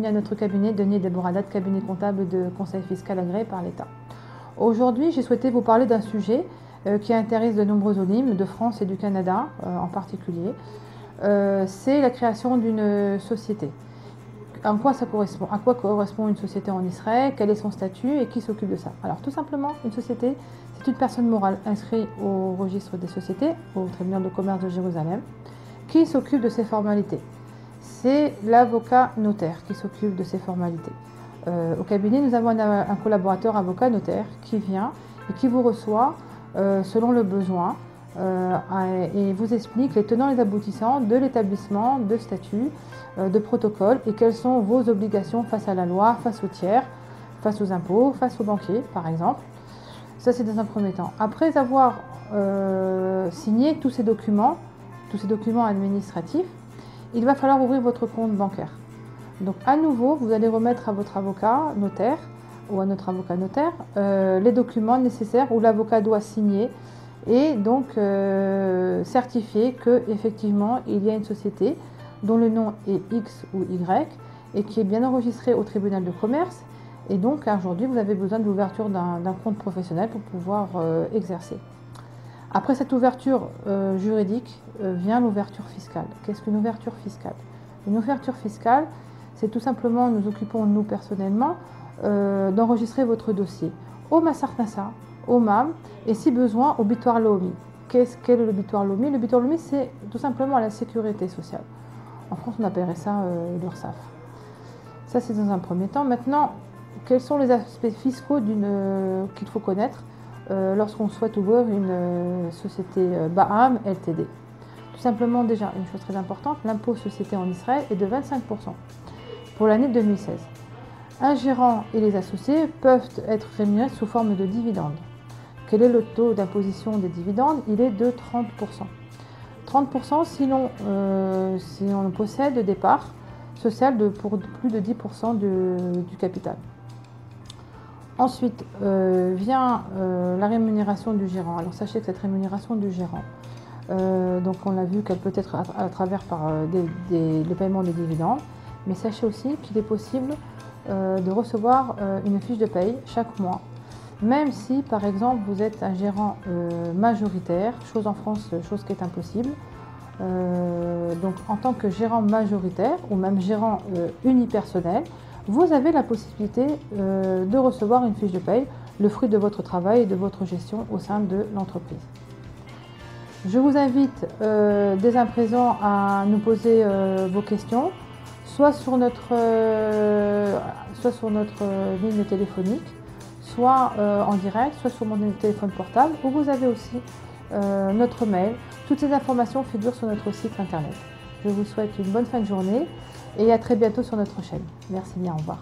bienvenue à notre cabinet Denis et Déborah Date, cabinet comptable de conseil fiscal agréé par l'État. Aujourd'hui, j'ai souhaité vous parler d'un sujet qui intéresse de nombreux OLIM de France et du Canada en particulier. C'est la création d'une société. À quoi ça correspond? À quoi correspond une société en Israël? Quel est son statut et qui s'occupe de ça? Alors tout simplement, une société, c'est une personne morale inscrite au registre des sociétés, au tribunal de commerce de Jérusalem, qui s'occupe de ces formalités. C'est l'avocat notaire qui s'occupe de ces formalités. Au cabinet, nous avons un collaborateur avocat notaire qui vient et qui vous reçoit selon le besoin et vous explique les tenants et les aboutissants de l'établissement de statut, de protocole et quelles sont vos obligations face à la loi, face aux tiers, face aux impôts, face aux banquiers par exemple. Ça c'est dans un premier temps. Après avoir signé tous ces documents administratifs, il va falloir ouvrir votre compte bancaire. Donc à nouveau, vous allez remettre à votre avocat notaire ou à notre avocat notaire les documents nécessaires où l'avocat doit signer et donc certifier qu'effectivement il y a une société dont le nom est X ou Y et qui est bien enregistrée au tribunal de commerce. Et donc aujourd'hui, vous avez besoin de l'ouverture d'un compte professionnel pour pouvoir exercer. Après cette ouverture juridique vient l'ouverture fiscale. Qu'est-ce qu'une ouverture fiscale? Une ouverture fiscale, c'est tout simplement, nous occupons nous personnellement d'enregistrer votre dossier au Massart Nassa, au MAM et si besoin au Bitoire Leumi. Qu'est-ce qu'est le Bitoire Leumi? Le Bitoire Leumi, c'est tout simplement la sécurité sociale. En France, on appellerait ça l'URSSAF. Ça, c'est dans un premier temps. Maintenant, quels sont les aspects fiscaux qu'il faut connaître lorsqu'on souhaite ouvrir une société BAHAM LTD? Tout simplement, déjà, une chose très importante, l'impôt société en Israël est de 25% pour l'année 2016. Un gérant et les associés peuvent être rémunérés sous forme de dividendes. Quel est le taux d'imposition des dividendes? Il est de 30%. 30% si l'on possède des parts sociales pour plus de 10% du capital. Ensuite vient la rémunération du gérant. Alors sachez que cette rémunération du gérant, donc on a vu qu'elle peut être à travers le paiement des dividendes, mais sachez aussi qu'il est possible de recevoir une fiche de paye chaque mois, même si par exemple vous êtes un gérant majoritaire, chose en France, chose qui est impossible. Donc en tant que gérant majoritaire ou même gérant unipersonnel, vous avez la possibilité de recevoir une fiche de paye, le fruit de votre travail et de votre gestion au sein de l'entreprise. Je vous invite dès à présent à nous poser vos questions, soit sur notre ligne téléphonique, soit en direct, soit sur mon téléphone portable, où vous avez aussi notre mail. Toutes ces informations figurent sur notre site internet. Je vous souhaite une bonne fin de journée et à très bientôt sur notre chaîne. Merci bien, au revoir.